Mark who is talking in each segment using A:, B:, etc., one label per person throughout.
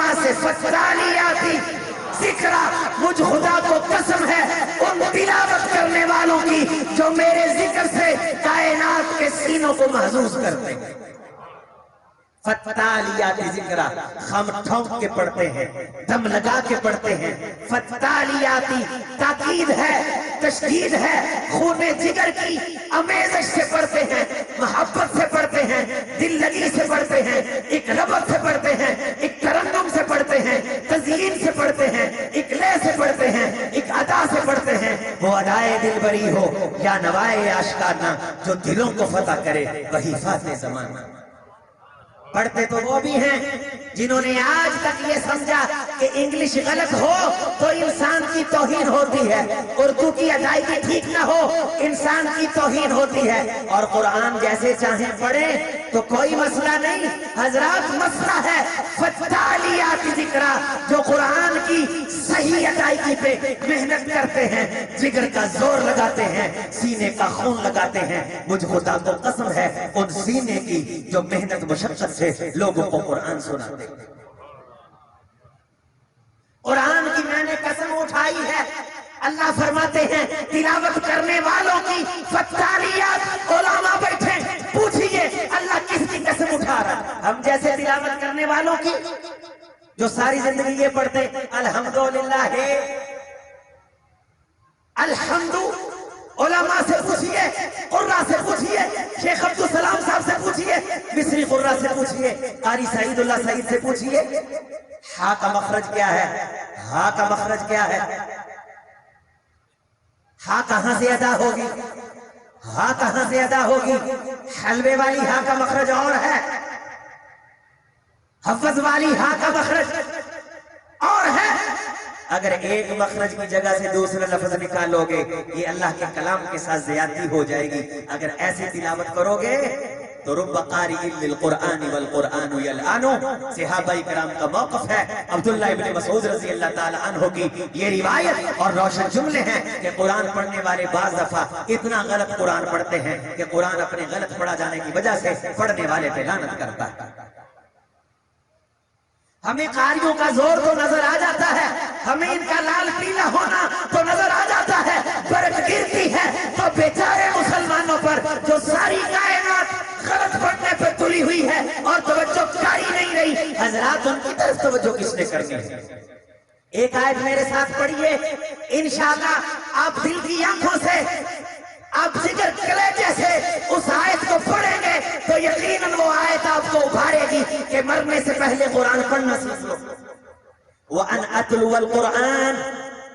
A: علماء سے فتالیاتی ذکرہ، مجھ خدا کو قسم ہے ان تلاوت کرنے والوں کی جو میرے ذکر سے کائنات کے سینوں کو محظوظ کرتے ہیں۔ فتالیاتی ذکرہ، خم ٹھونک کے پڑھتے ہیں، دم لگا کے پڑھتے ہیں۔ فتالیاتی تاکید ہے، تشدید ہے، خون جگر کی امیزش سے پڑھتے ہیں، محبت سے پڑھتے ہیں، دل لگی سے پڑھتے ہیں، ایک ربط سے پڑھتے ہیں، ایک ترنم سے پڑھتے ہیں، تزیین سے پڑھتے ہیں، ایک لے سے پڑھتے ہیں، ایک ادا سے پڑھتے ہیں۔ وہ ادائے دل بری ہو یا نوائے آشکارنا، جو دلوں کو فتح کرے وہی فاتح زمانہ۔ پڑھتے تو وہ بھی ہیں جنہوں نے آج تک یہ سمجھا کہ انگلش غلط ہو تو انسان کی توہین ہوتی ہے، اردو کی ادائیگی ٹھیک نہ ہو انسان کی توہین ہوتی ہے، اور قرآن جیسے چاہیں پڑھیں تو کوئی مسئلہ نہیں۔ حضرات مسئلہ ہے فتالیاتی ذکرہ، جو قرآن کی صحیح ادائیگی پہ محنت کرتے ہیں، جگر کا زور لگاتے ہیں، سینے کا خون لگاتے ہیں۔ مجھ خدا کو قسم ہے ان سینے کی جو محنت مشقت سے لوگوں کو قرآن سناتے ہیں۔ قرآن کی میں نے قسم اٹھائی ہے، اللہ فرماتے ہیں تلاوت کرنے والوں کی فتالیات، علماء بیٹھے پوچھئے اللہ کس کی قسم اٹھا رہا ہے؟ ہم جیسے تلاوت کرنے والوں کی جو ساری زندگی یہ پڑھتے الحمدللہ ہے، الحمد، علماء سے پوچھئے، قرہ سے پوچھئے، شیخ عبدالسلام صاحب سے پوچھئے، مصری قرہ سے پوچھئے، قاری سعید اللہ سعید سے پوچھئے، ہاں کا مخرج کیا ہے؟ ہاں کا مخرج کیا ہے؟ ہاں کہاں سے ادا ہوگی؟ ہاں کہاں سے ادا ہوگی؟ حلوے والی ہاں کا مخرج اور ہے، حفظ والی ہاں کا مخرج اور ہے۔ اگر ایک مخرج کی جگہ سے دوسرا لفظ نکالو گے یہ اللہ کے کلام کے ساتھ زیادتی ہو جائے گی۔ اگر ایسے تلاوت کرو گے تو رب قارئ للقرآن والقرآن یلعن، صحابہ کرام کا موقف ہے۔ عبداللہ ابن مسعود رضی اللہ تعالی عنہ کی یہ روایت اور روشن جملے ہیں کہ قرآن پڑھنے والے بعض دفعہ اتنا غلط قرآن پڑھتے ہیں کہ قرآن اپنے غلط پڑھا جانے کی وجہ سے پڑھنے والے پہ لعنت کرتا ہے۔ ہمیں قاریوں کا زور تو نظر آ جاتا ہے، ہمیں ان کا لال پیلا ہونا تو نظر آ جاتا ہے، برف گرتی ہے تو بیچارے مسلمانوں پر جو ساری کائنات غلط پڑھنے پہ تلی ہوئی ہے اور توجہ کاری نہیں رہی، حضرات ان کی طرف توجہ کس نے کرنی ہے؟ ایک آیت میرے ساتھ پڑھیے، انشاءاللہ آپ دل کی آنکھوں سے، آپ ذکر کلیجے سے اس آیت کو پڑھیں گے تو یقیناً وہ آیت آپ کو ابھارے گی کہ مرنے سے پہلے قرآن پڑھنا سیکھ لو۔ وَأَنْ أَتْلُوَ الْقُرْآنَ،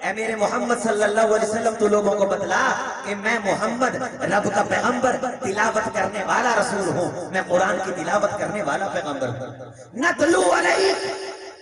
A: اے میرے محمد صلی اللہ علیہ وسلم تو لوگوں کو بتلا کہ میں محمد رب کا پیغمبر، تلاوت کرنے والا رسول ہوں، میں قرآن کی تلاوت کرنے والا پیغمبر ہوں۔ نتلو علیک،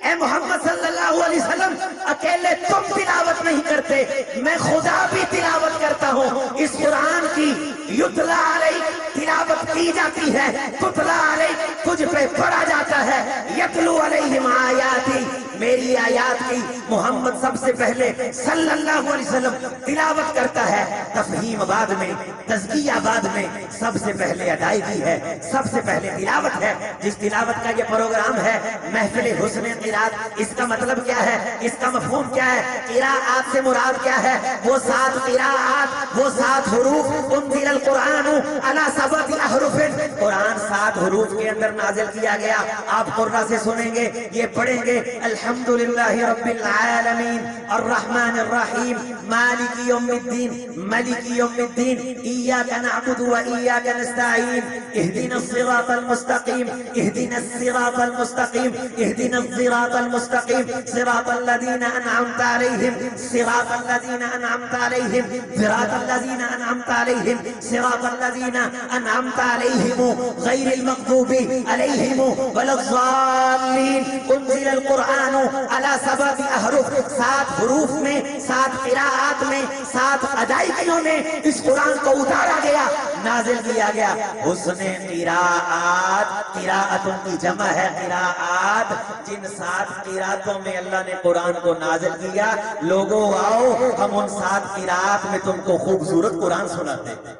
A: اے محمد صلی اللہ علیہ وسلم اکیلے تم تلاوت نہیں کرتے، میں خدا بھی تلاوت کرتا ہوں۔ اس قرآن کی یتلا علیک تلاوت کی جاتی ہے، تتلا علیک تجھ پہ پڑھا جاتا ہے، یتلو علیہم آیاتی میری آیات کی محمد سب سے پہلے صلی اللہ علیہ وسلم تلاوت کرتا ہے، تفہیم بعد میں، تزکیہ بعد میں، سب سے پہلے ادائیگی ہے، سب سے پہلے تلاوت ہے۔ جس تلاوت کا یہ پروگرام ہے محفل حسن قرات، اس کا مطلب کیا ہے؟ اس کا مفہوم کیا ہے؟ قراءات سے مراد کیا ہے؟ وہ 7 قراءات، وہ 7 حروف، انزل القرآن علی 7 احرف، قرآن 7 حروف کے اندر نازل کیا گیا۔ آپ قرآن سے سنیں گے، یہ پڑھیں گے الحمدللہ رب العالمین الرحمن الرحیم مالک یوم الدین ملک یوم الدین ایاک نعبد و ایاک نستعین اہدنا الصراط المستقیم اہدنا الصراط المستقیم اہدنا الصراط المستقیم صراط الذین انعمت علیہم صراط الذین انعمت علیہم صراط الذین انعمت علیہم صراط الذین انعمت علیہم غیر المغضوب علیہم ولا الضالین۔ انزل القرآن علی 7 احرف، 7 حروف میں، 7 قراءات میں، 7 ادائیگیوں میں اس قرآن کو اتارا گیا، نازل کیا گیا۔ حسن قراءات، قراءتوں کی جمع ہے قراءات، جن 7 قراءتوں میں اللہ نے قرآن کو نازل کیا۔ لوگوں آؤ ہم ان 7 قراءات میں تم کو خوبصورت قرآن سناتے ہیں۔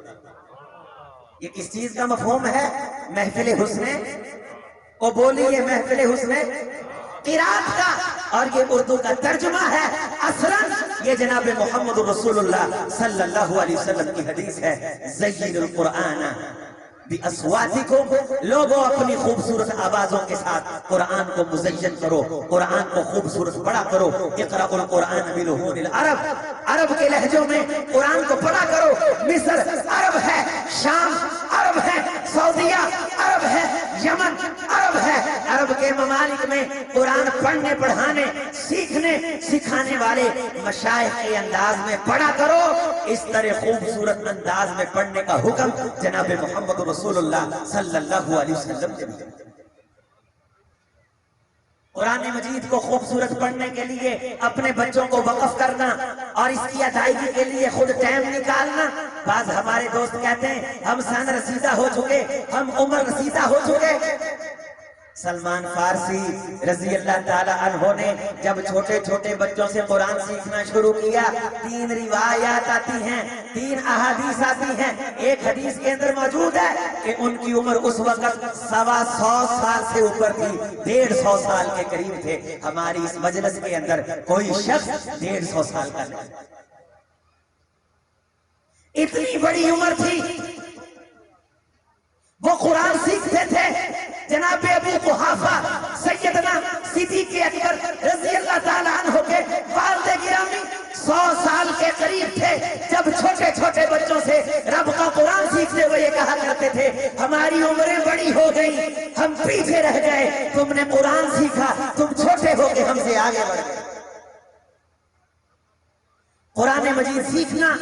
A: یہ کس چیز کا مفہوم ہے؟ محفل حسن کو بولیے، محفل حسن قرات کا اور یہ اردو کا ترجمہ ہے اثراً یہ جناب محمد رسول اللہ صلی اللہ علیہ وسلم کی حدیث ہے، زین القرآن بِأَصْوَاتِكُمْ، لوگوں اپنی خوبصورت آوازوں کے ساتھ قرآن کو مزین کرو، قرآن کو خوبصورت پڑھا کرو، اقرأوا القرآن بِلُحُونِ العرب، عرب کے لہجوں میں قرآن کو پڑھا کرو۔ مصر عرب ہے، شام عرب ہے، سعودیہ عرب ہے، یمن عرب ہے، عرب کے ممالک میں قرآن پڑھنے پڑھانے سیکھنے سکھانے والے مشائخ کے انداز میں پڑھا کرو۔ اس طرح خوبصورت انداز میں پڑھنے کا حکم جناب محمد رسول اللہ صلی اللہ علیہ وسلم نے دیا۔ قرآن مجید کو خوبصورت پڑھنے کے لیے اپنے بچوں کو وقف کرنا اور اس کی ادائیگی کے لیے خود ٹائم نکالنا۔ بعض ہمارے دوست کہتے ہیں ہم سن رسیدہ ہو چکے، ہم عمر رسیدہ ہو چکے۔ سلمان فارسی رضی اللہ تعالی عنہ نے جب چھوٹے چھوٹے بچوں سے قرآن سیکھنا شروع کیا، 3 روایات آتی ہیں، 3 احادیث آتی ہیں۔ ایک حدیث کے اندر موجود ہے کہ ان کی عمر اس وقت 125 سال سے اوپر تھی، 150 سال کے قریب تھے۔ ہماری اس مجلس کے اندر کوئی شخص 150 سال کا نہیں، اتنی بڑی عمر تھی، وہ قرآن سیکھتے تھے۔ جناب ابو قحافہ سیدنا صدیق اکبر رضی اللہ تعالیٰ عنہ کے والد گرامی 100 سال کے قریب تھے جب چھوٹے چھوٹے بچوں سے رب کا قرآن سیکھتے ہوئے یہ کہا کرتے تھے ہماری عمریں بڑی ہو گئی، ہم پیچھے رہ گئے، تم نے قرآن سیکھا، تم چھوٹے ہو کے ہم سے آگے بڑھ گئے۔ قرآن مجید سیکھنا،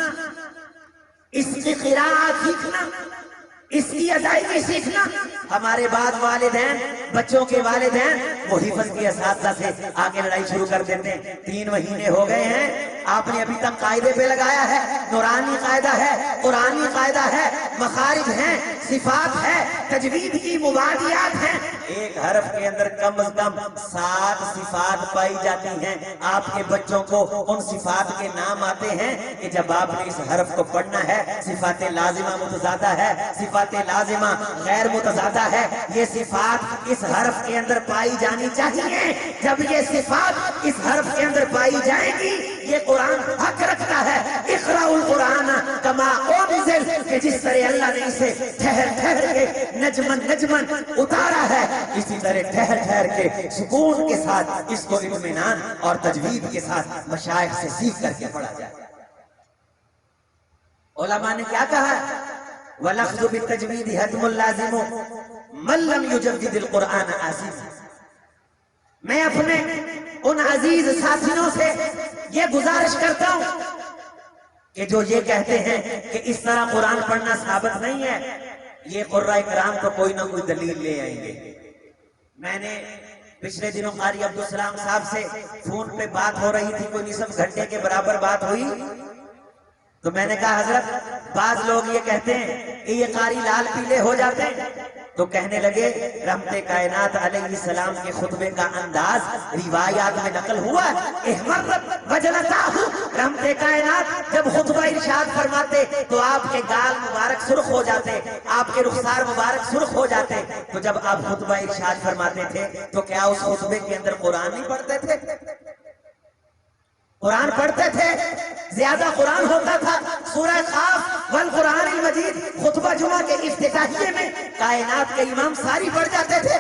A: اس کی قراءت سیکھنا، اس کی ادائیگی سیکھنا، ہمارے بعد والدین بچوں کے والدین وہ حفظ کے اساتذہ سے آگے لڑائی شروع کر دیتے ہیں۔ 3 مہینے ہو گئے ہیں، آپ نے ابھی تک قاعدے پہ لگایا ہے، نورانی قاعدہ ہے، قرآنی قاعدہ ہے، مخارج ہیں، صفات ہے، تجوید کی مبادیات ہیں۔ ایک حرف کے اندر کم از کم 7 صفات پائی جاتی ہیں۔ آپ کے بچوں کو ان صفات کے نام آتے ہیں کہ جب آپ نے اس حرف کو پڑھنا ہے، صفات لازمہ متضادہ ہے، صفات لازمہ غیر متضادہ ہے، یہ صفات اس حرف کے اندر پائی جانی چاہیے۔ جب یہ صفات اس حرف کے اندر پائی جائیں گی، یہ قرآن حق رکھتا ہے اقرأوا القرآن کما انزل، کہ جس طرح اللہ نے اسے ٹھہر ٹھہر کے نجمن نجمن اتارا ہے، اسی طرح ٹھہر ٹھہر کے سکون کے ساتھ اس کو اطمینان اور تجوید کے ساتھ مشائخ سے سیکھ کر کے پڑھا جائے۔ علماء نے کیا کہا؟ وَلَفْظُ بِالتَّجْوِيدِ حَتْمٌ لَازِمٌ مَنْ لَمْ يُجَوِّدِ الْقُرْآنَ عَزِيزٌ۔ میں اپنے ان عزیز ساتھیوں سے یہ گزارش کرتا ہوں کہ جو یہ کہتے ہیں کہ اس طرح قرآن پڑھنا ثابت نہیں ہے، یہ قرآن کرام تو کوئی نہ کوئی دلیل لے آئیں گے۔ میں نے پچھلے دنوں قاری عبدالسلام صاحب سے فون پہ بات ہو رہی تھی، کوئی نصف گھنٹے کے برابر بات ہوئی، تو میں نے کہا حضرت بعض لوگ یہ کہتے ہیں کہ یہ قاری لال پیلے ہو جاتے ہیں، تو کہنے لگے رحمت کائنات علیہ السلام کے خطبے کا انداز روایات میں نقل ہوا، احمرت وجنتاہ، رحمت کائنات جب خطبہ ارشاد فرماتے تو آپ کے گال مبارک سرخ ہو جاتے، آپ کے رخسار مبارک سرخ ہو جاتے۔ تو جب آپ خطبہ ارشاد فرماتے تھے تو کیا اس خطبے کے اندر قرآن نہیں پڑھتے تھے؟ قرآن پڑھتے تھے، زیادہ قرآن ہوتا تھا۔ سورہ قاف والقرآن المجید خطبہ جمعہ کے افتتاحیے میں کائنات کے امام ساری پڑھ جاتے تھے۔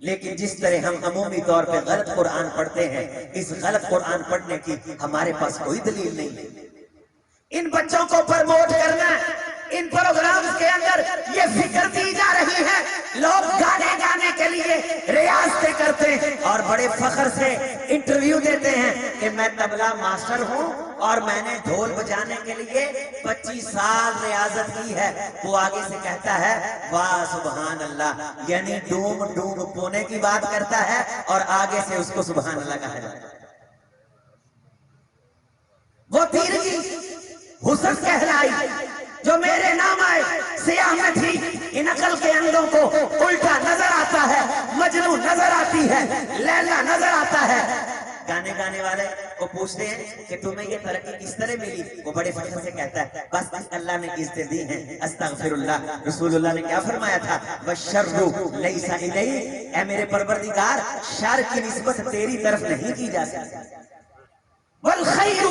A: لیکن جس طرح ہم عمومی طور پہ غلط قرآن پڑھتے ہیں، اس غلط قرآن پڑھنے کی ہمارے پاس کوئی دلیل نہیں۔ ان بچوں کو پروموٹ کرنا، ان پروگرامز کے اندر یہ فکر دی جا رہی ہے، لوگ گانے کے لیے ریاضتیں کرتے ہیں اور بڑے فخر سے انٹرویو دیتے ہیں کہ میں طبلہ ماسٹر ہوں اور میں نے ڈھول بجانے کے لیے 25 سال ریاضت کی ہے۔ وہ آگے سے کہتا ہے واہ سبحان اللہ، یعنی ڈوم ڈوم پونے کی بات کرتا ہے اور آگے سے اس کو سبحان اللہ کہا جاتا ہے۔ وہ تیرگی حسن کہلائی جو میرے نام آئے، سیاہ میں تھی، ان عقل کے اندوں کو الٹا نظر آتا ہے، مجنون نظر آتی ہے، لیلا نظر آتا ہے۔ گانے والے کو پوچھتے ہیں کہ تمہیں یہ ترقی کس طرح ملی؟ وہ بڑے فخر سے کہتا ہے بس اللہ نے عزتیں دی ہیں، استغفر اللہ۔ رسول اللہ نے کیا فرمایا تھا؟ وَالشَّرُّ لَيْسَ إِلَيْكَ، اے میرے پروردگار شر کی نسبت تیری طرف نہیں کی جا سکتی۔ وَالْخَيْرُ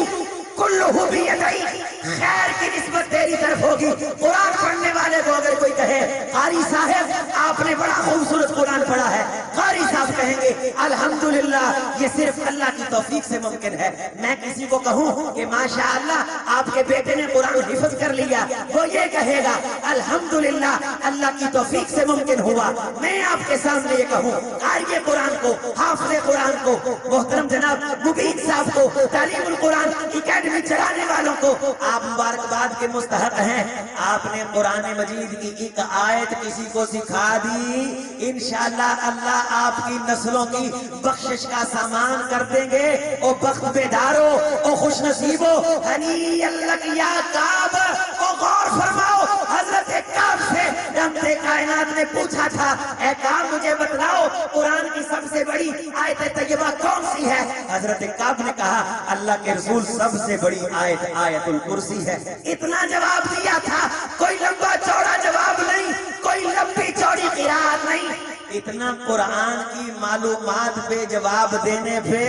A: كُلُّهُ بِيَدَيْكَ، خیر کی نسبت تیری طرف ہوگی۔ قرآن پڑھنے والے کو اگر کوئی کہے قاری صاحب آپ نے بڑا خوبصورت قرآن پڑھا ہے، قاری صاحب کہیں گے الحمدللہ یہ صرف اللہ کی توفیق سے ممکن ہے۔ میں کسی کو کہوں کہ ماشاءاللہ آپ کے بیٹے نے قرآن حفظ کر لیا، وہ یہ کہے گا الحمدللہ اللہ کی توفیق سے ممکن ہوا۔ میں آپ کے سامنے یہ کہوں قاری قرآن کو، حافظ قرآن کو، محترم جناب مبین صاحب کو، تعلیم القرآن اکیڈمی چلانے والوں کو آپ مبارکباد کے مستحق ہیں۔ آپ نے قرآن مجید کی ایک آیت کسی کو سکھا دی، انشاءاللہ اللہ آپ کی نسلوں کی بخشش کا سامان کر دیں گے۔ او بخت بیدارو، او خوش نصیبو، ہنی اللہ یا کعب، او غور فرماؤ حضرت کعب سے رحمت کائنات نے پوچھا تھا اے کعب مجھے بتلاؤ قرآن کی سب سے بڑی آیت طیبہ کون سی ہے؟ حضرت کعب نے کہا اللہ کے رسول سب سے بڑی آیت آیت الکرسی ہے۔ اتنا جواب دیا تھا، کوئی لمبا چوڑا جواب نہیں، کوئی لمبی چوڑی قرآن نہیں، اتنا قرآن کی معلومات پہ جواب دینے پہ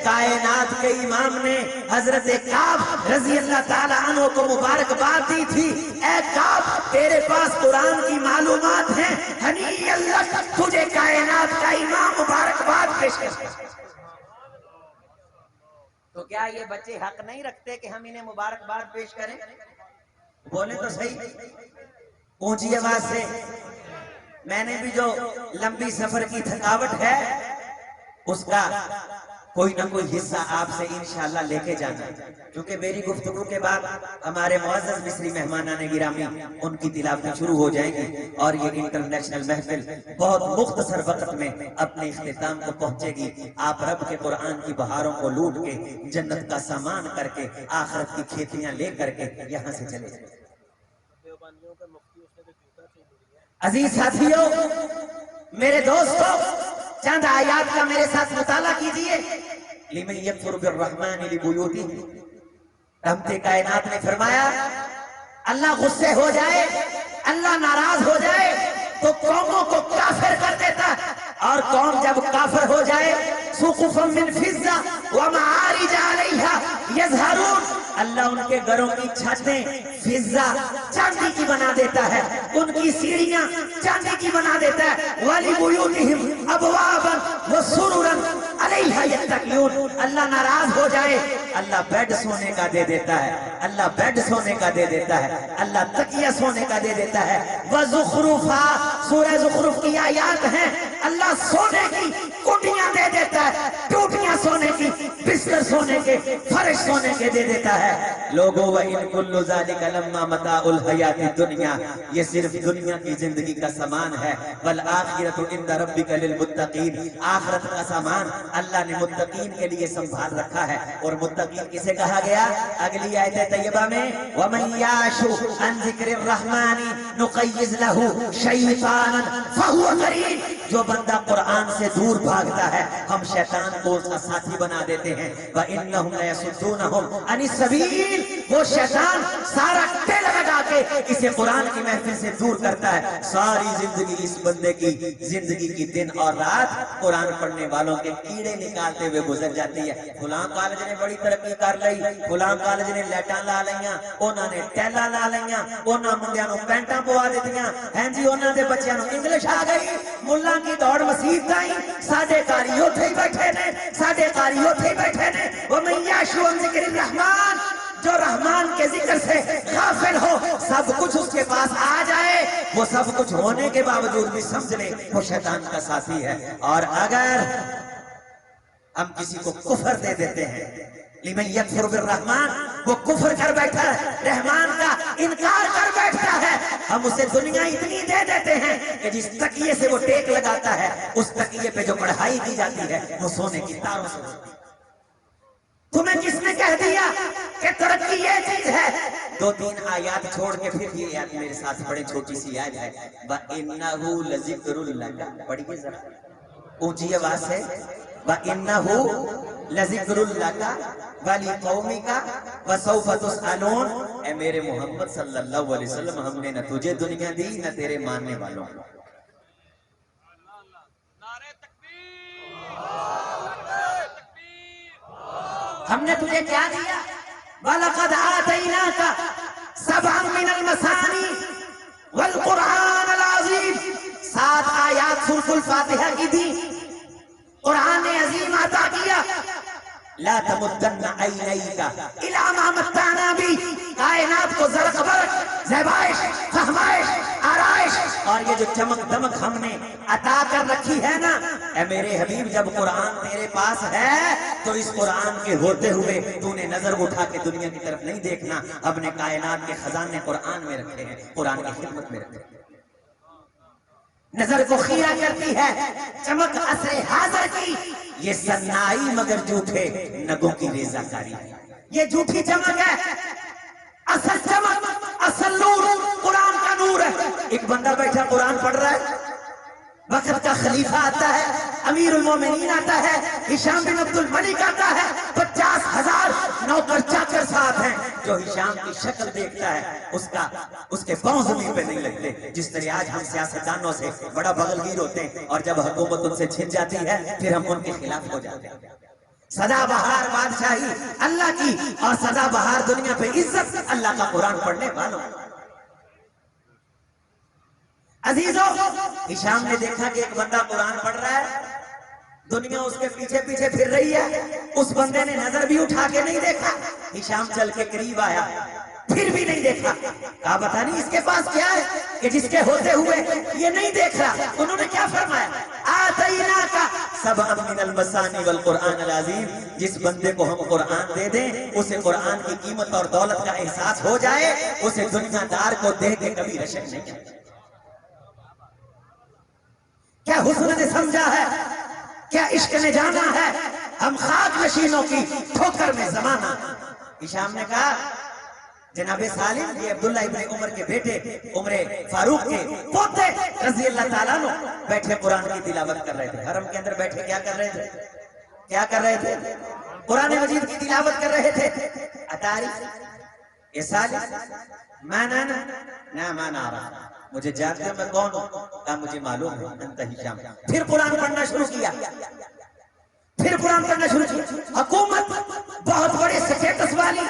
A: کائنات کے امام نے حضرت کعب رضی اللہ تعالیٰ عنہ کو مبارکباد دی تھی۔ اے کعب تیرے پاس قرآن کی معلومات ہیں، ہنی اللہ تجھے کائنات کا امام مبارکباد پیش کرتا ہے۔ تو کیا یہ بچے حق نہیں رکھتے کہ ہم انہیں مبارکباد پیش کریں؟ بولے تو صحیح اونچی آواز سے۔ میں نے بھی جو لمبی سفر کی تھکاوٹ ہے اس کا کوئی نہ کوئی حصہ آپ سے انشاءاللہ لے کے جانا، کیونکہ میری گفتگو کے بعد ہمارے معزز مصری مہمانان گرامی ان کی تلاوت شروع ہو جائے گی اور یہ انٹرنیشنل محفل بہت مختصر وقت میں اپنے اختتام کو پہنچے گی۔ آپ رب کے قرآن کی بہاروں کو لوٹ کے جنت کا سامان کر کے آخرت کی کھیتیاں لے کر کے یہاں سے چلے جائیں۔ عزیز ساتھیوں، میرے دوستو، چند آیات کا میرے ساتھ مطالعہ کیجئے۔ لِمَن يَكْفُرُ بِالرَّحْمَنِ لِبُيُوتِهِ، رحمت کائنات نے فرمایا اللہ غصے ہو جائے، اللہ ناراض ہو جائے تو قوموں کو کافر کر دیتا ہے، اور قوم جب کافر ہو جائے سُقُفًا مِّن فِضَّةٍ وَمَعَارِجَ عَلَيْهَا يَظْهَرُونَ، اللہ ان کے گھروں کی چھتیں فضہ چاندی کی بنا دیتا ہے، ان کی سیڑھیاں چاندی کی بنا دیتا ہے۔ وَلِبُيُوتِهِمْ أَبْوَابًا وَسُرُرًا عَلَيْهَا يَتَّكِئُونَ، اللہ ناراض ہو جائے اللہ بیڈ سونے کا دے دیتا ہے، اللہ بیڈ سونے کا دے دیتا ہے، اللہ تکیہ سونے کا دے دیتا ہے۔ وَزُخْرُفًا، سورہ زخرف کی آیات ہیں، اللہ سونے کی کنڈیاں دے دیتا ہے، ٹوٹیاں سونے کی، بستر سونے کے، فرش سونے کے دے دیتا ہے۔ لوگوں وَإِن كُلُّ ذَلِكَ لَمَّا مَتَاعُ الْحَيَاةِ الدُّنْيَا، یہ صرف دنیا کی زندگی کا سامان ہے۔ وَالْآخِرَةُ عِندَ رَبِّكَ لِلْمُتَّقِينَ، آخرت کا سامان اللہ نے متقین کے لیے سنبھال رکھا ہے۔ اور متقین کسے کہا گیا؟ اگلی آیت طیبہ میں وَمَن يَعْشُ عَن ذِكْرِ الرَّحْمَنِ نُقَيِّضْ لَهُ شَيْطَانًا فَهُوَ قَرِينٌ، جو بندہ قرآن سے دور بھاگتا ہے ہم شیطان کو اس کا ساتھی بنا دیتے ہیں۔ وَإِنَّهُمْ لَيَصُدُّونَهُمْ عَنِ السَّبِيلِ، وہ شیطان سارا ٹیل لگا کے اسے قرآن کی محفل سے دور کرتا ہے۔ ساری زندگی اس بندے کی زندگی کی دن اور رات قرآن پڑھنے والوں کے کیڑے نکالتے ہوئے گزر جاتی ہے۔ فلاں کالج نے بڑی ترقی کر لئی، فلاں کالج نے لیٹاں لا لئیاں، انہوں نے ٹیلا لا لئیاں، انہوں منڈیاں نو پینٹاں پوا دیتیاں، ہیں جی انہوں نے بچیاں نو انگلش آ گئی، ملہ کی دوڑ مسیح تائیں، ساڑھے کاری ہوتے ہی بیٹھے نے، ساڑھے کاری ہوتے ہی بیٹھے نے۔ وَمَن يَعْشُ عَن ذِكْرِ الرَّحْمَنِ، جو رحمان کے ذکر سے غافل ہو سب کچھ اس کے پاس آ جائے، وہ سب کچھ ہونے کے باوجود بھی سمجھ لے وہ شیطان کا ساتھی ہے۔ اور اگر ہم کسی کو کفر دے دیتے ہیں، لِمَن يَكْفُرُ بِالرَّحْمَنِ، وہ کفر کر بیٹھا ہے، رحمان کا انکار کر بیٹھتا ہے، ہم اسے دنیا اتنی دے دیتے ہیں کہ جس تکیے سے وہ ٹیک لگاتا ہے اس تکیے پہ جو کڑھائی کی جاتی ہے وہ سونے کی تاروں سے ہوتی ہے۔ تمہیں کس نے کہہ دیا کہ ترقی یہ چیز ہے؟ دو تین آیات چھوڑ کے پھر یہ آیات میرے ساتھ بڑی چھوٹی سی آیت ہے، وَإِنَّهُ لَذِكْرٌ لَكَ، پڑھیے ذرا اونچی آواز سے، وَإِنَّهُ لذکر لک ولقومک وسوف تسألون۔ اے میرے محمد صلی اللہ علیہ وسلم، ہم نے نہ تجھے دنیا دی نہ تیرے ماننے والوں کو۔ ہم نے تجھے کیا دیا؟ وَلَقَدْ آتَيْنَاكَ سَبْعًا مِنَ الْمَثَانِي وَالْقُرْآنَ الْعَظِيمَ۔ 7 آیات سورۃ الفاتحہ کی دی، قرآن عظیم عطا کیا۔ لا تمدن عینیک الی ما متعنا بہ، کائنات کو زرق برق، زیبائش، فہمائش، آرائش اور یہ جو چمک دمک ہم نے عطا کر رکھی ہے نا، اے میرے حبیب جب قرآن تیرے پاس ہے تو اس قرآن کے ہوتے ہوئے تو نے نظر اٹھا کے دنیا کی طرف نہیں دیکھنا، اپنے کائنات کے خزانے قرآن میں رکھے ہیں، قرآن کی خدمت میں رکھے ہیں۔ نظر کو خیرہ کرتی ہے چمک عصر حاضر کی، یہ سنائی مگر جھوٹے نگوں کی ریزہ کاری، یہ جھوٹی چمک ہے، اصل چمک، اصل نور قرآن کا نور ہے۔ ایک بندہ بیٹھا قرآن پڑھ رہا ہے، وقت کا خلیفہ آتا ہے، امیر المومنین آتا ہے، ہشام بن عبد الملک آتا ہے، 50,000 نوکر چاکر ساتھ ہیں، جو ہشام کی شکل دیکھتا ہے اس کے پاؤں زمین پہ نہیں لگتے۔ جس طرح آج ہم سیاستدانوں سے بڑا بغلگیر ہوتے ہیں اور جب حکومت ان سے چھن جاتی ہے پھر ہم ان کے خلاف ہو جاتے ہیں۔ سدا بہار بادشاہی اللہ کی اور سدا بہار دنیا پہ عزت اللہ کا قرآن پڑھنے والوں۔ عزیزوں، ہشام نے دیکھا کہ ایک بندہ قرآن پڑھ رہا ہے، دنیا اس کے پیچھے پیچھے پھر رہی ہے، اس بندے نے نظر بھی اٹھا کے نہیں دیکھا، ہشام چل کے قریب آیا، پھر بھی نہیں دیکھا، کہا پتہ نہیں اس کے پاس کیا ہے کہ جس کے ہوتے ہوئے یہ نہیں دیکھ رہا۔ انہوں نے کیا فرمایا؟ آتیناک سبعا من المثانی والقرآن العظیم، جس بندے کو ہم قرآن دے دیں اسے قرآن کی قیمت اور دولت کا احساس ہو جائے، اسے دنیا دار کو دے کے کبھی رشک نہیں کرے۔ کیا حسن نے سمجھا ہے، کیا عشق نے جانا ہے، ہم خاک نشینوں کی ٹھوکر میں زمانہ۔ ہشام نے کہا جناب سالم، یہ عبداللہ ابن عمر کے بیٹے عمر فاروق کے پوتے رضی اللہ تعالیٰ عنہ بیٹھے قرآن کی تلاوت کر رہے تھے، حرم کے اندر بیٹھے کیا کر رہے تھے؟ کیا کر رہے تھے؟ قرآن مجید کی تلاوت کر رہے تھے۔ اتاری یہ سالم مانا نہ مانا رہا، مجھے جانتے ہیں میں کون ہوں؟ کہا مجھے معلوم ہے انت ہشام۔ پھر قرآن پڑھنا شروع کیا، پھر قرآن پڑھنا شروع کیا۔ حکومت بہت بڑے سٹیٹس والی،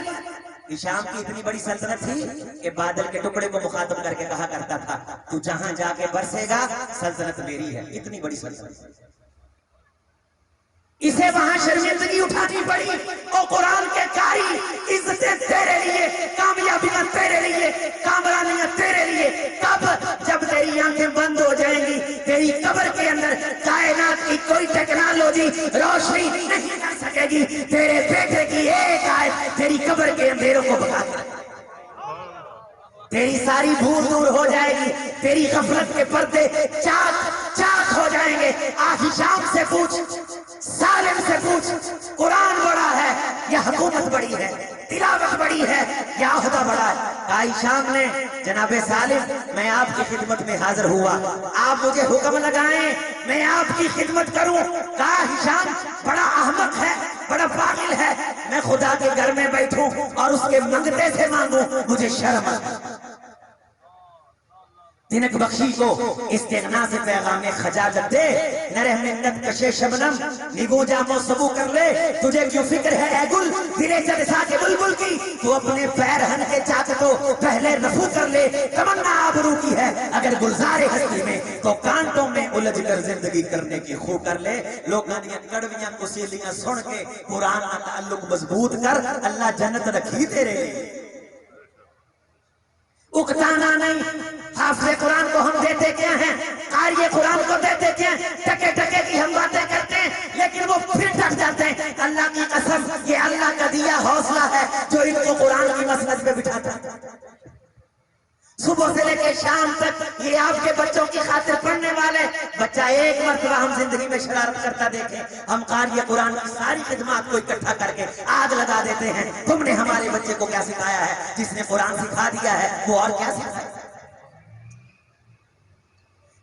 A: ہشام کی اتنی بڑی سلطنت تھی کہ بادل کے ٹکڑے کو مخاطب کر کے کہا کرتا تھا تو جہاں جا کے برسے گا سلطنت میری ہے، اتنی بڑی سلطنت۔ اسے وہاں شرمندگی اٹھانی پڑی، او قرآن کے قاری، عزتیں تیرے لیے، کامیابیاں تیرے لیے، کامرانیاں تیرے لیے۔ کب؟ جب تیری آنکھیں بند ہو جائیں گی، تیری قبر کے اندر کائنات کی کوئی ٹیکنالوجی روشنی نہیں کر سکے گی، تیرے بیٹے کی ایک آیت تیری قبر کے اندھیروں کو بھگا دے، تیری ساری بھول دور ہو جائے گی، تیری غفلت کے پردے چاک چاک ہو جائیں گے۔ ہشام سے پوچھ، سالم سے پوچھ، قرآن بڑا ہے یا حکومت بڑی ہے، تلاوت بڑی ہے یا عہدہ بڑا ہے؟ کہا ہشام نے جناب سالم میں آپ کی خدمت میں حاضر ہوا، آپ مجھے حکم لگائیں میں آپ کی خدمت کروں۔ کہا ہشام بڑا احمق ہے، بڑا پاگل ہے، میں خدا کے گھر میں بیٹھوں اور اس کے منگتے سے مانگوں، مجھے شرم آتی۔ تنک بخشی کو استغنا سے پیغام خجالت دے، نرہ منت کشے شبنم نگو جامو سبو کر لے، تجھے کیوں فکر ہے اے گل دلے جلسا کے بلبل کی، تو اپنے پیر ہن کے چاک تو پہلے رفو کر لے، تمنا آبرو کی ہے اگر گلزار ہستی میں تو کانٹوں میں الجھ کر زندگی کرنے کی خو کر لے۔ لوگاں دیاں کڑویاں کسیلیاں سن کے قرآن کا تعلق مضبوط کر، اللہ جنت رکھی تیرے لیے۔ اکتانا نہیں، حافظ قرآن کو ہم دیتے کیا ہیں، قاری قرآن کو دیتے کیا ہیں، ٹکے ٹکے کی ہم باتیں کرتے ہیں لیکن وہ پھر ٹک جاتے ہیں۔ اللہ کی قسم یہ اللہ کا دیا حوصلہ ہے جو ان کو قرآن کی مسند پہ بٹھاتا ہے۔ صبح سے لے کے شام تک یہ آپ کے بچوں کی خاطر پڑھنے والے بچہ ایک مرتبہ ہم زندگی میں شرارت کرتا دیکھیں، ہم قاری قرآن کی ساری خدمات کو اکٹھا کر کے آگ لگا دیتے ہیں۔ تم نے ہمارے بچے کو کیا سکھایا ہے؟ جس نے قرآن سکھا دیا ہے وہ اور کیا سکھایا؟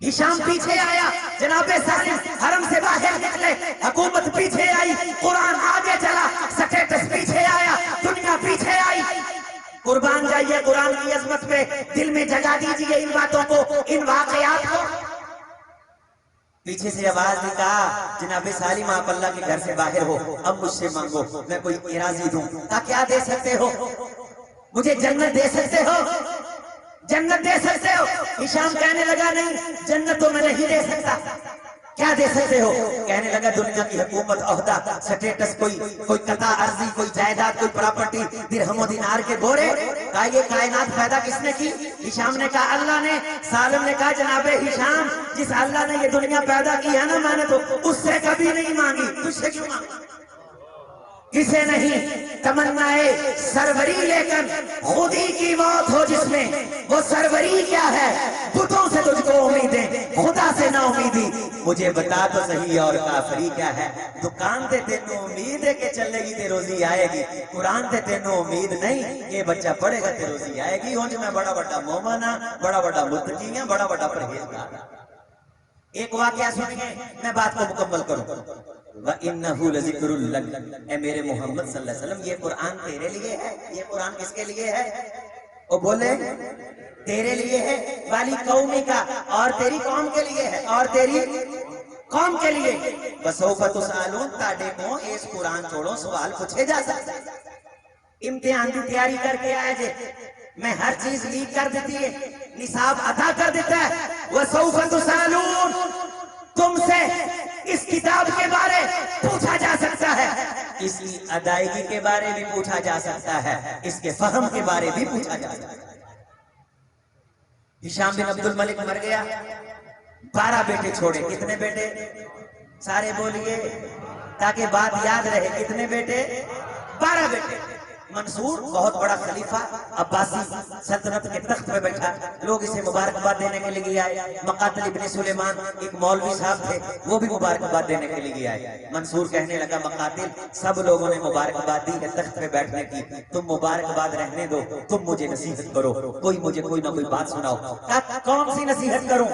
A: ہشام پیچھے آیا، جناب سالم حرم سے باہر نکلے، حکومت پیچھے آئی، قرآن آگے چلا، سٹیٹس پیچھے آیا، دنیا پیچھے آئی۔ قربان جائیے قرآن کی عظمت پہ، دل میں جگہ دیجئے ان باتوں کو، ان واقعات کو۔ پیچھے سے آواز نے کہا، جناب سالم آپ اللہ کے گھر سے باہر ہو، اب مجھ سے مانگو، میں کوئی اراضی دوں۔ کہا کیا دے سکتے ہو؟ مجھے جنت دے سکتے ہو؟ جنت دے سکتے ہو؟ ہشام کہنے لگا نہیں، جنت تو میں نہیں دے سکتا۔ کیا دے سکتے ہو؟ کہنے لگا دنیا کی حکومت، عہدہ، سٹیٹس، کوئی قطع ارضی، کوئی جائیداد، کوئی پراپرٹی، درہم و دینار کے گورے۔ کہا یہ کائنات پیدا کس نے کی؟ ہشام نے کہا اللہ نے۔ سالم نے کہا جناب ہشام، جس اللہ نے یہ دنیا پیدا کی ہے نا، میں نے تو اس سے کبھی نہیں مانگی، تجھ سے کیوں مانگی؟ کسے نہیں تمنائے سروری لیکن خود ہی کی موت ہو جس میں، وہ سروری کیا ہے؟ بتوں سے تجھ کو امیدیں، خدا سے نا امیدی۔ مجھے بتا تو صحیح اور کافری کیا ہے؟ دکان تے تینوں امید ہے کہ چلے گی تے روزی آئے گی، قرآن تے تینوں امید نہیں یہ بچہ پڑھے گا تے روزی آئے گی۔ ہوں جو میں بڑا بڑا مومن ہاں، بڑا بڑا متقی ہاں، بڑا بڑا پرہیزگار ہاں۔ ایک واقعہ سنیے، میں بات کو مکمل کروں۔ وَإِنَّهُ لَذِكْرٌ لَكَ، اے میرے محمد صلی اللہ علیہ وسلم، یہ قرآن تیرے لیے ہے۔ یہ قرآن کس کے لیے ہے؟ وہ بولے تیرے لیے ہے، والی قومی کا، اور تیری قوم کے لیے ہے، اور تیری قوم کے لیے۔ وَسَوْفَ تُسْأَلُونَ، تاڑے کو اس قرآن چھوڑو، سوال پوچھے جا سکتے۔ امتحان کی تیاری کر کے آئے جے، میں ہر چیز لیک کر دیتی ہے، نصاب عطا کر دیتا ہے۔ وَسَوْفَ تُسْأَلُونَ، تم سے اس کتاب کے بارے پوچھا جا سکتا ہے، اس کی ادائیگی کے بارے بھی پوچھا جا سکتا ہے، اس کے فہم کے بارے بھی پوچھا جا سکتا ہے۔ ہشام بن عبد الملک مر گیا، 12 بیٹے چھوڑے۔ کتنے بیٹے؟ سارے بولیے تاکہ بات یاد رہے، کتنے بیٹے؟ 12 بیٹے۔ منصور بہت بڑا خلیفہ عباسی سلطنت کے تخت پہ بیٹھا، لوگ اسے مبارکباد دینے کے لیے آئے۔ مقاتل ابن سلیمان ایک مولوی صاحب تھے، وہ بھی مبارکباد دینے کے لیے آئے۔ منصور کہنے لگا مقاتل سب لوگوں نے مبارکباد دی ہے تخت پہ بیٹھنے کی، تم مبارکباد رہنے دو، تم مجھے نصیحت کرو، کوئی مجھے کوئی نہ کوئی بات سناؤ۔ کون سی نصیحت کروں؟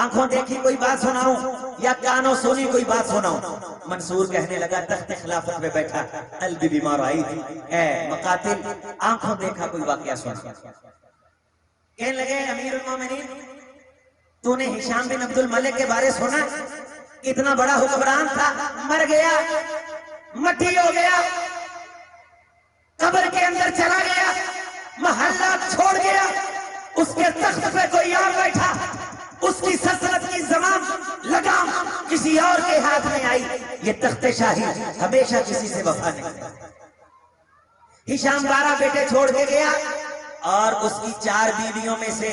A: آنکھوں دیکھی کوئی بات سناؤں یا کانوں سنی کوئی بات سناؤں؟ منصور کہنے لگا تخت خلافت پہ بیٹھا، قلبی بیمار آئی تھی، اے مقاتل آنکھوں دیکھا کوئی واقعہ سن۔ کہنے لگے امیر المومنین، تو نے ہشام بن عبد الملک کے بارے سنا؟ اتنا بڑا حکمران تھا، مر گیا، مٹی ہو گیا، قبر کے اندر چلا گیا، محلہ چھوڑ گیا، اس کے تخت پہ کوئی اور بیٹھا، اس کی سلطنت کی زمام لگام کسی اور کے ہاتھ میں آئی۔ یہ تخت شاہی ہمیشہ کسی سے وفا نہیں۔ ہشام 12 بیٹے چھوڑ کے گیا، اور اس کی 4 بیویوں میں سے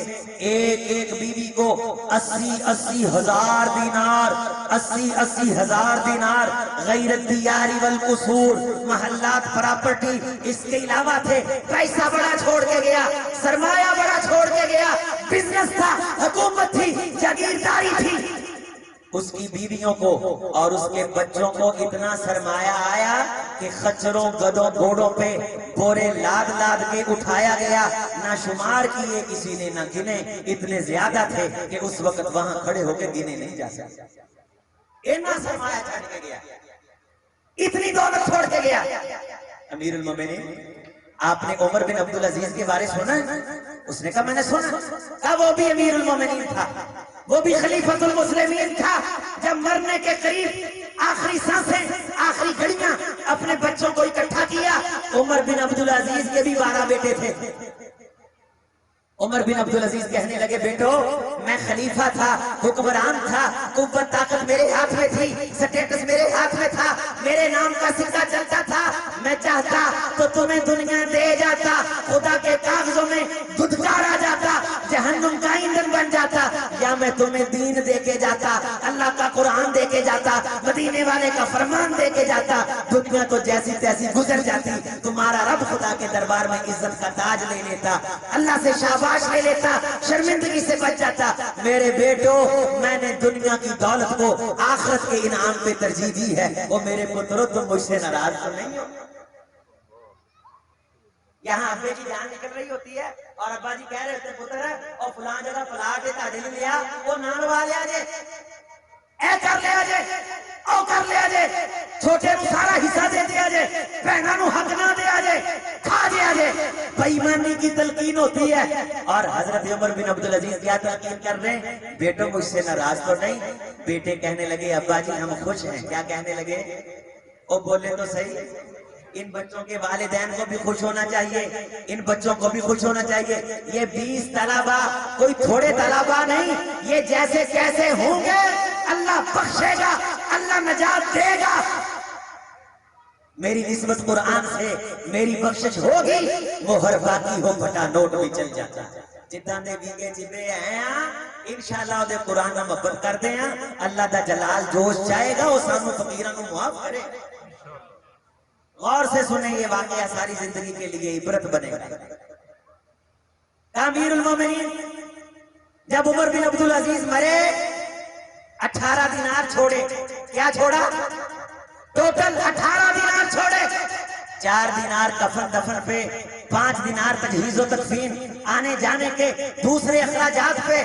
A: ایک ایک بیوی کو 80 ہزار دینار، 80 ہزار دینار غیر الدیار والقصور، محلات، پراپرٹی، اس کے علاوہ تھے۔ پیسہ بڑا چھوڑ کے گیا، سرمایہ بڑا چھوڑ کے گیا، بزنس تھا، حکومت تھی، جاگیرداری تھی۔ اس کی بیویوں کو اور اس کے بچوں کو اتنا سرمایہ آیا کہ خچروں، گدوں، گھوڑوں پہ بورے لاد لاد کے اٹھایا گیا، نہ شمار کیے کسی نے، نہ گنے، اتنے زیادہ تھے کہ اس وقت وہاں کھڑے ہو کے گنے نہیں جا سکتے۔ اتنا سرمایہ چھوڑ کے گیا، اتنی دولت چھوڑ کے گیا۔ امیر المومنین، آپ نے عمر بن عبدالعزیز کے بارے سنا؟ اس نے کہا میں نے سنا۔ کہا وہ بھی امیر المومنین تھا، وہ بھی خلیفۃ المسلمین تھا۔ جب مرنے کے قریب آخری سانسیں، آخری گھڑیاں، اپنے بچوں کو اکٹھا کیا۔ عمر بن عبدالعزیز کے بھی 12 بیٹے تھے۔ عمر بن عبدالعزیز کہنے لگے بیٹو، میں خلیفہ تھا، حکمران تھا، قوت طاقت میرے ہاتھ میں تھی، سٹیٹس میرے ہاتھ میں تھا، میرے نام کا سکہ چلتا تھا، میں چاہتا تو تمہیں دنیا دے جاتا، خدا کے کاغذوں میں دھتکارا جاتا، جہنم کا ایندھن بن جاتا، یا میں تمہیں دین دے کے جاتا، اللہ کا قرآن دے کے جاتا، مدینے والے کا فرمان دے کے جاتا، دنیا تو جیسی تیسی گزر جاتی، تمہارا رب خدا کے دربار میں عزت کا تاج لے لیتا، اللہ سے شاباش لے لیتا، شرمندگی سے بچ جاتا۔ میرے بیٹو، میں نے دنیا کی دولت کو آخرت کے انعام پہ ترجیح دی ہے۔ وہ میرے پترو، تم مجھ سے ناراض تو نہیں ہو؟ یہاں ابے کی جان نکل رہی ہوتی ہے اور ابا جی کہہ رہے ہوتے پتر اور
B: فلاں جگہ پلاٹ ہے تہاڈے لئی لیا او نہ لوا لیا جے
A: اے کر لیا جے او کر لیا جے چھوٹے نو سارا حصہ دے دیا جے بہناں نو حق نہ دیا جے کھا دیا جے بے ایمانی کی تلقین ہوتی ہے.
B: اور حضرت عمر بن عبدالعزیز کیا تلقین کر رہے ہیں؟ بیٹوں مجھ سے ناراض تو نہیں؟ بیٹے کہنے لگے ابا جی ہم خوش ہیں. کیا کہنے لگے؟ او بولے تو صحیح. ان بچوں کے والدین کو بھی خوش ہونا چاہیے, ان بچوں کو بھی خوش ہونا چاہیے. یہ 20 طلباء کوئی تھوڑے طلباء نہیں,
A: یہ جیسے کیسے ہوں گے اللہ بخشے گا, اللہ نجات دے گا.
B: میری نسبت قرآن سے میری بخشش ہوگی, مہر باقی ہو پھٹا نوٹ بھی چل جاتا. جتنا دے ویگے جبے ہیں انشاءاللہ دے قرآن نہ محبت کر دے ہیں, اللہ دا جلال جوش جائے گا, وہ سانو فقیران کو معاف کرے. غور سے سنیں, یہ واقعہ ساری زندگی کے لیے عبرت بنے گا.
A: امیر المومنین جب عمر بن عبدالعزیز مرے 18 دینار چھوڑے. کیا چھوڑا؟ ٹوٹل 18 دینار چھوڑے.
B: 4 دینار کفن دفن پہ, 5 دینار تجہیز و تدفین آنے جانے کے دوسرے اخراجات پہ,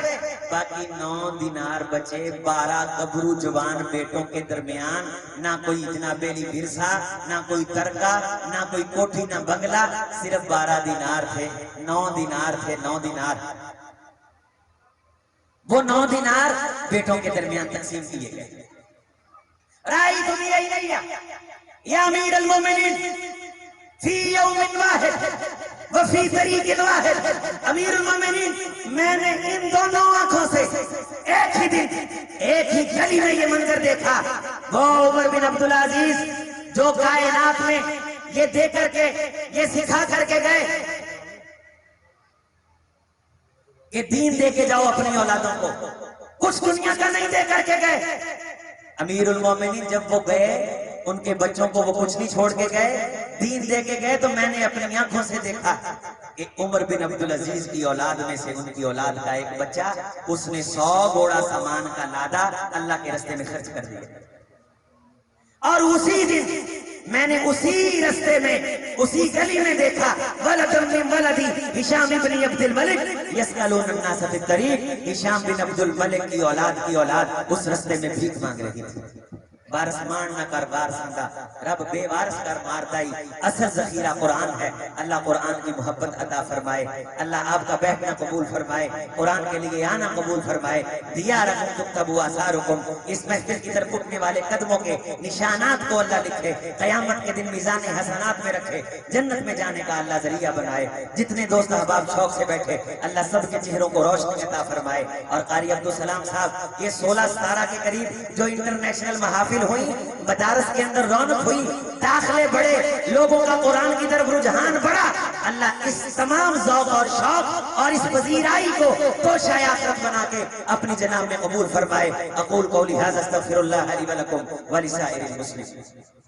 B: باقی 9 دینار بچے 12 گبرو جوان بیٹوں کے درمیان. نہ کوئی جناب علی ورثہ, نہ کوئی ترکہ, نہ کوئی کوٹھی, نہ بنگلہ, صرف 12 دینار تھے. 9 دینار تھے, 9 دینار. وہ 9 دینار بیٹوں کے درمیان تقسیم کیے گئے.
A: رائی دنیا ہی نہیں ہے. یا امیر المومنین فی یوم واحد وفی طریق واحد, امیر المومنین میں نے ان دونوں آنکھوں سے ایک ہی دن ایک ہی گلی میں یہ منظر دیکھا. وہ عمر بن عبدالعزیز جو کائنات میں یہ دے کر کے یہ سکھا کر کے گئے کہ دین دے کے جاؤ اپنی اولادوں کو, کچھ دنیا کا نہیں دے کر کے گئے.
B: امیر المومنین جب وہ گئے ان کے بچوں کو وہ کچھ نہیں چھوڑ کے گئے, دین دے کے گئے. تو میں نے اپنی آنکھوں سے دیکھا کہ عمر بن عبدالعزیز کی اولاد میں سے ان کی اولاد کا ایک بچہ, اس نے 100 گھوڑا سامان کا لادا اللہ کے رستے میں خرچ کر دیا.
A: اور اسی دن میں نے اسی رستے میں اسی گلی میں دیکھا ولد من ولدی ہشام بن عبد الملک
B: یسألون الناس فی الطریق, ہشام بن عبد الملک کی اولاد اس رستے میں بھیک مانگ رہی تھی. وارث مان نہ کر وارثندہ, رب بے وارث کر ماردائی. اصل ذخیرہ قرآن ہے. اللہ قرآن کی محبت عطا فرمائے, اللہ آپ کا بیٹھنا قبول فرمائے, قرآن کے لیے آنا قبول فرمائے. دیا رکھوں تکتبو آثارکم, اس محفل کی طرف اٹھنے والے قدموں کے نشانات کو اللہ لکھے, قیامت کے دن میزان حسنات میں رکھے, جنت میں جانے کا اللہ ذریعہ بنائے. جتنے دوست احباب شوق سے بیٹھے اللہ سب کے چہروں کو روشنی عطا فرمائے. اور قاری عبدالسلام صاحب یہ 16-17 کے قریب جو انٹرنیشنل محافل ہوئی, مدارس کے اندر رونق ہوئی, داخلے بڑے, لوگوں کا قرآن کی طرف رجحان بڑا. اللہ اس تمام ذوق اور شوق اور اس پذیرائی کو توشہ آخرت بنا کے اپنی جناب میں قبول فرمائے. اقول قولی ھذا استغفر اللہ لی ولکم ولسائر المسلمین.